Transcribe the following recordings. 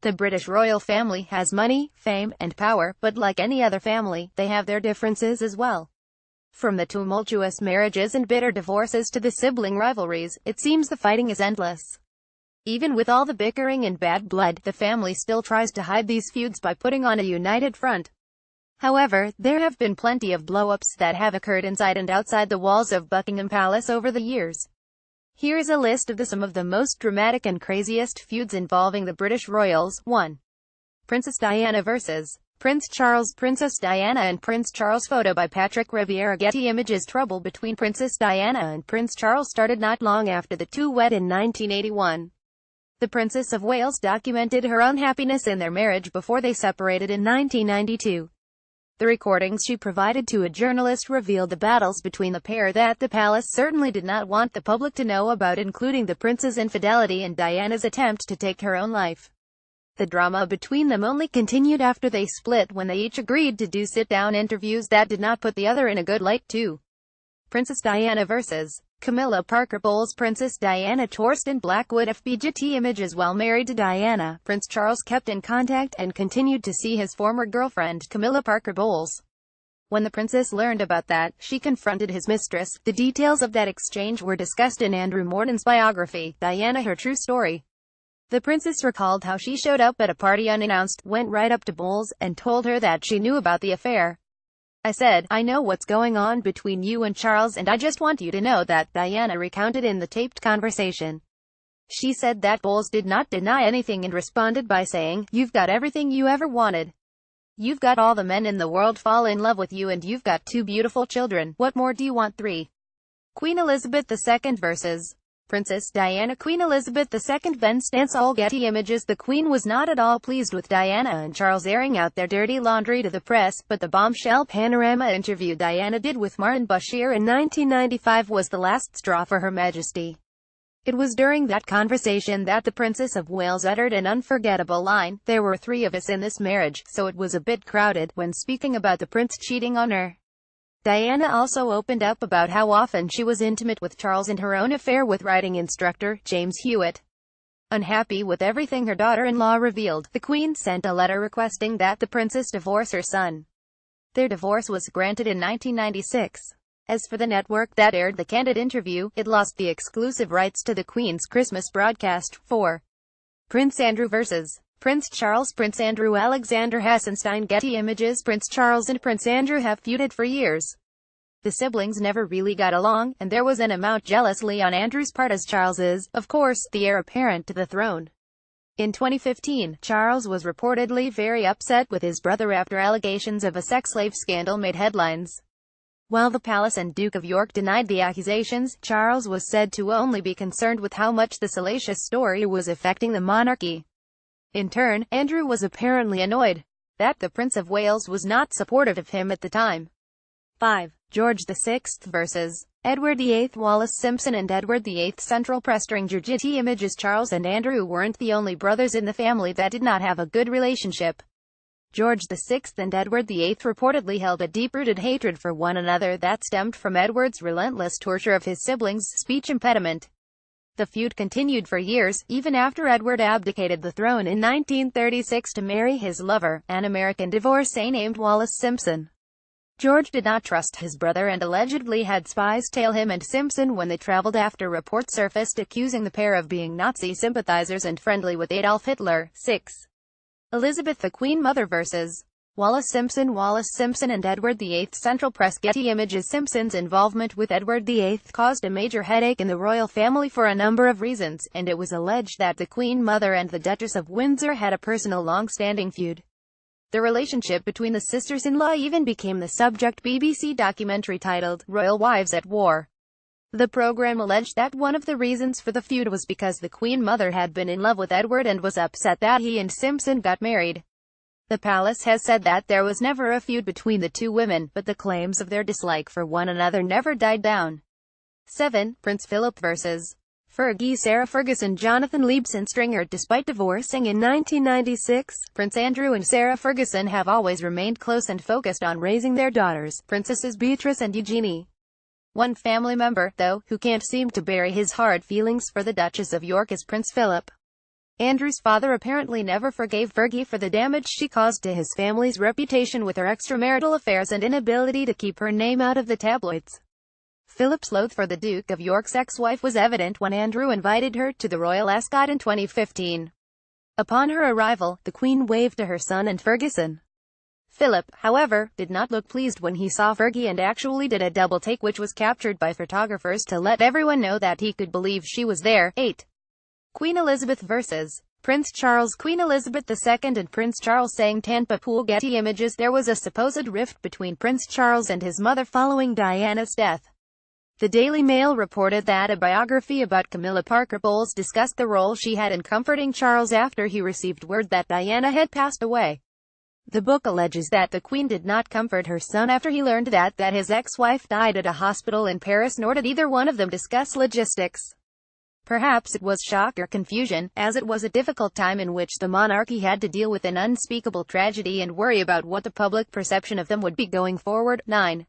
The British royal family has money, fame, and power, but like any other family, they have their differences as well. From the tumultuous marriages and bitter divorces to the sibling rivalries, it seems the fighting is endless. Even with all the bickering and bad blood, the family still tries to hide these feuds by putting on a united front. However, there have been plenty of blow-ups that have occurred inside and outside the walls of Buckingham Palace over the years. Here is a list of some of the most dramatic and craziest feuds involving the British royals. 1. Princess Diana vs. Prince Charles. Princess Diana and Prince Charles. Photo by Patrick Riviere. Getty Images. Trouble between Princess Diana and Prince Charles started not long after the two wed in 1981. The Princess of Wales documented her unhappiness in their marriage before they separated in 1992. The recordings she provided to a journalist revealed the battles between the pair that the palace certainly did not want the public to know about, including the prince's infidelity and Diana's attempt to take her own life. The drama between them only continued after they split, when they each agreed to do sit-down interviews that did not put the other in a good light. 2. Princess Diana vs. Camilla Parker Bowles. Princess Diana Torsten Blackwood FBGT Images. While married to Diana, Prince Charles kept in contact and continued to see his former girlfriend, Camilla Parker Bowles. When the princess learned about that, she confronted his mistress. The details of that exchange were discussed in Andrew Morton's biography, Diana: Her True Story. The princess recalled how she showed up at a party unannounced, went right up to Bowles, and told her that she knew about the affair. "I said, I know what's going on between you and Charles, and I just want you to know that," Diana recounted in the taped conversation. She said that Bowles did not deny anything and responded by saying, "You've got everything you ever wanted. You've got all the men in the world fall in love with you, and you've got 2 beautiful children. What more do you want?" 3. Queen Elizabeth II vs. Princess Diana. Queen Elizabeth II then stance. All Getty Images. The Queen was not at all pleased with Diana and Charles airing out their dirty laundry to the press, but the bombshell panorama interview Diana did with Martin Bashir in 1995 was the last straw for Her Majesty. It was during that conversation that the Princess of Wales uttered an unforgettable line, "There were 3 of us in this marriage, so it was a bit crowded," when speaking about the prince cheating on her. Diana also opened up about how often she was intimate with Charles and her own affair with writing instructor, James Hewitt. Unhappy with everything her daughter-in-law revealed, the Queen sent a letter requesting that the princess divorce her son. Their divorce was granted in 1996. As for the network that aired the candid interview, it lost the exclusive rights to the Queen's Christmas broadcast. 4. Prince Andrew vs. Prince Charles. Prince Andrew Alexander Hassenstein. Getty Images. Prince Charles and Prince Andrew have feuded for years. The siblings never really got along, and there was an amount jealously on Andrew's part, as Charles is, of course, the heir apparent to the throne. In 2015, Charles was reportedly very upset with his brother after allegations of a sex slave scandal made headlines. While the palace and Duke of York denied the accusations, Charles was said to only be concerned with how much the salacious story was affecting the monarchy. In turn, Andrew was apparently annoyed that the Prince of Wales was not supportive of him at the time. 5. George VI vs. Edward VIII. Wallis Simpson and Edward VIII. Central Press. Getty Images. Charles and Andrew weren't the only brothers in the family that did not have a good relationship. George VI and Edward VIII reportedly held a deep-rooted hatred for one another that stemmed from Edward's relentless torture of his siblings' speech impediment. The feud continued for years, even after Edward abdicated the throne in 1936 to marry his lover, an American divorcee named Wallis Simpson. George did not trust his brother and allegedly had spies tail him and Simpson when they traveled after reports surfaced accusing the pair of being Nazi sympathizers and friendly with Adolf Hitler. 6. Elizabeth the Queen Mother vs. Wallis Simpson. Wallis Simpson and Edward VIII. Central Press. Getty Images. Simpson's involvement with Edward VIII caused a major headache in the royal family for a number of reasons, and it was alleged that the Queen Mother and the Duchess of Windsor had a personal long-standing feud. The relationship between the sisters-in-law even became the subject BBC documentary titled, Royal Wives at War. The program alleged that one of the reasons for the feud was because the Queen Mother had been in love with Edward and was upset that he and Simpson got married. The palace has said that there was never a feud between the two women, but the claims of their dislike for one another never died down. 7. Prince Philip vs. Fergie. Sarah Ferguson. Jonathan Liebson Stringer. Despite divorcing in 1996, Prince Andrew and Sarah Ferguson have always remained close and focused on raising their daughters, Princesses Beatrice and Eugenie. One family member, though, who can't seem to bury his hard feelings for the Duchess of York is Prince Philip. Andrew's father apparently never forgave Fergie for the damage she caused to his family's reputation with her extramarital affairs and inability to keep her name out of the tabloids. Philip's loathe for the Duke of York's ex-wife was evident when Andrew invited her to the royal ascot in 2015. Upon her arrival, the Queen waved to her son and Ferguson. Philip, however, did not look pleased when he saw Fergie and actually did a double take which was captured by photographers to let everyone know that he could believe she was there. 8. Queen Elizabeth vs. Prince Charles. Queen Elizabeth II and Prince Charles sang Tampa Pool. Getty Images. There was a supposed rift between Prince Charles and his mother following Diana's death. The Daily Mail reported that a biography about Camilla Parker Bowles discussed the role she had in comforting Charles after he received word that Diana had passed away. The book alleges that the Queen did not comfort her son after he learned that his ex-wife died at a hospital in Paris, nor did either one of them discuss logistics. Perhaps it was shock or confusion, as it was a difficult time in which the monarchy had to deal with an unspeakable tragedy and worry about what the public perception of them would be going forward. 9.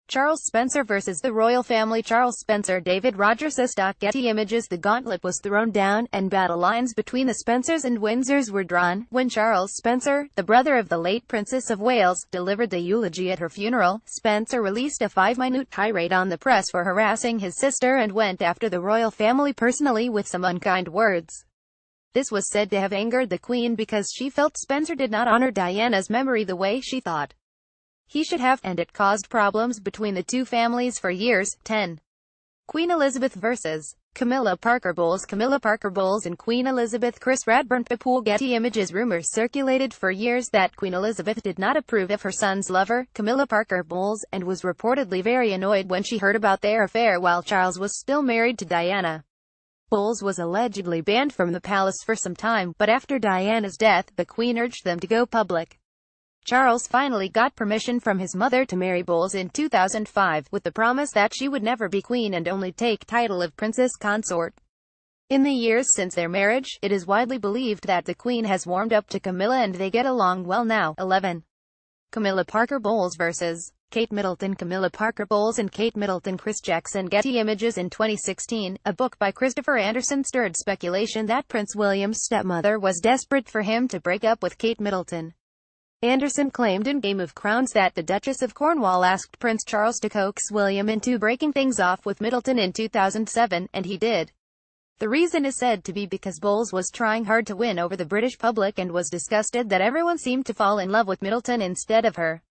Charles Spencer vs. the royal family. Charles Spencer, David Rogers. Getty Images. The gauntlet was thrown down, and battle lines between the Spencers and Windsors were drawn, when Charles Spencer, the brother of the late Princess of Wales, delivered the eulogy at her funeral. Spencer released a 5-minute tirade on the press for harassing his sister and went after the royal family personally with some unkind words. This was said to have angered the Queen because she felt Spencer did not honor Diana's memory the way she thought he should have, and it caused problems between the two families for years. 10. Queen Elizabeth vs. Camilla Parker Bowles. Camilla Parker Bowles and Queen Elizabeth. Chris Radburn. Pool. Getty Images. Rumors circulated for years that Queen Elizabeth did not approve of her son's lover, Camilla Parker Bowles, and was reportedly very annoyed when she heard about their affair while Charles was still married to Diana. Bowles was allegedly banned from the palace for some time, but after Diana's death, the Queen urged them to go public. Charles finally got permission from his mother to marry Bowles in 2005, with the promise that she would never be queen and only take title of princess consort. In the years since their marriage, it is widely believed that the Queen has warmed up to Camilla and they get along well now. 11. Camilla Parker Bowles vs. Kate Middleton. Camilla Parker Bowles and Kate Middleton. Chris Jackson. Getty Images. In 2016, a book by Christopher Anderson stirred speculation that Prince William's stepmother was desperate for him to break up with Kate Middleton. Anderson claimed in Game of Crowns that the Duchess of Cornwall asked Prince Charles to coax William into breaking things off with Middleton in 2007, and he did. The reason is said to be because Bowles was trying hard to win over the British public and was disgusted that everyone seemed to fall in love with Middleton instead of her.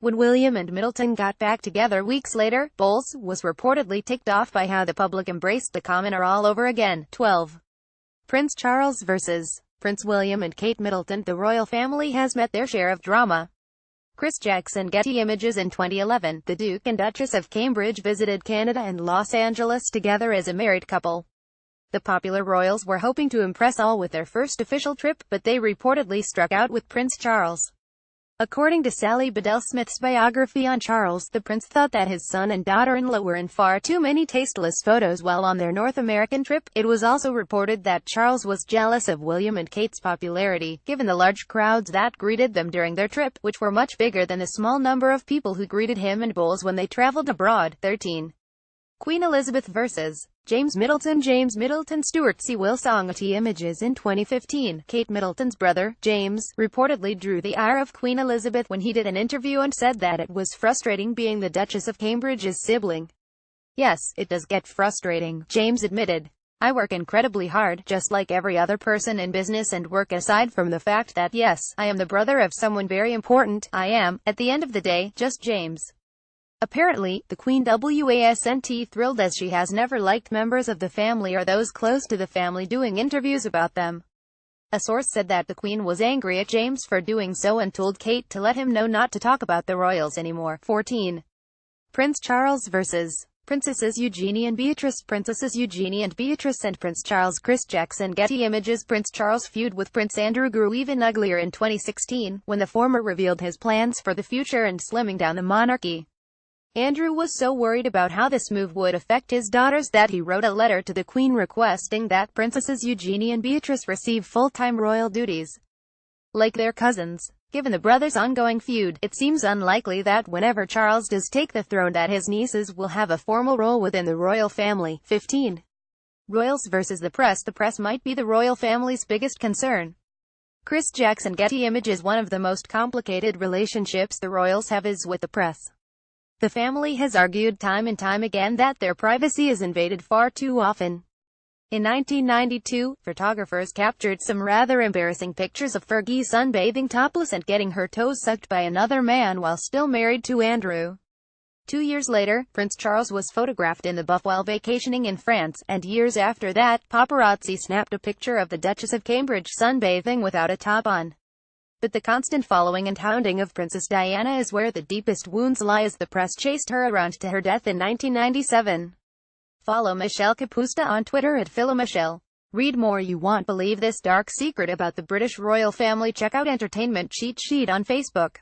When William and Middleton got back together weeks later, Bowles was reportedly ticked off by how the public embraced the commoner all over again. 12. Prince Charles vs. Prince William and Kate Middleton. The royal family has met their share of drama. Chris Jackson. Getty Images. In 2011, the Duke and Duchess of Cambridge visited Canada and Los Angeles together as a married couple. The popular royals were hoping to impress all with their first official trip, but they reportedly struck out with Prince Charles. According to Sally Bedell Smith's biography on Charles, the prince thought that his son and daughter-in-law were in far too many tasteless photos while on their North American trip. It was also reported that Charles was jealous of William and Kate's popularity, given the large crowds that greeted them during their trip, which were much bigger than the small number of people who greeted him and Bowles when they traveled abroad. 13. Queen Elizabeth vs. James Middleton. James Middleton Stuart Sewell Song. Getty Images. In 2015, Kate Middleton's brother, James, reportedly drew the ire of Queen Elizabeth when he did an interview and said that it was frustrating being the Duchess of Cambridge's sibling. Yes, it does get frustrating, James admitted. I work incredibly hard, just like every other person in business, and work aside from the fact that yes, I am the brother of someone very important. I am, at the end of the day, just James. Apparently, the Queen wasn't thrilled, as she has never liked members of the family or those close to the family doing interviews about them. A source said that the Queen was angry at James for doing so and told Kate to let him know not to talk about the royals anymore. 14. Prince Charles vs. Princesses Eugenie and Beatrice. Princesses Eugenie and Beatrice and Prince Charles. Chris Jackson. Getty Images. Prince Charles' feud with Prince Andrew grew even uglier in 2016, when the former revealed his plans for the future and slimming down the monarchy. Andrew was so worried about how this move would affect his daughters that he wrote a letter to the Queen requesting that Princesses Eugenie and Beatrice receive full-time royal duties, like their cousins. Given the brothers' ongoing feud, it seems unlikely that whenever Charles does take the throne that his nieces will have a formal role within the royal family. 15. Royals versus the press. The press might be the royal family's biggest concern. Chris Jackson. Getty Images. One of the most complicated relationships the royals have is with the press. The family has argued time and time again that their privacy is invaded far too often. In 1992, photographers captured some rather embarrassing pictures of Fergie sunbathing topless and getting her toes sucked by another man while still married to Andrew. 2 years later, Prince Charles was photographed in the buff while vacationing in France, and years after that, paparazzi snapped a picture of the Duchess of Cambridge sunbathing without a top on. But the constant following and hounding of Princess Diana is where the deepest wounds lie, as the press chased her around to her death in 1997. Follow Michelle Capusta on Twitter at @PhiloMichelle. Read more. You won't believe this dark secret about the British royal family. Check out Entertainment Cheat Sheet on Facebook.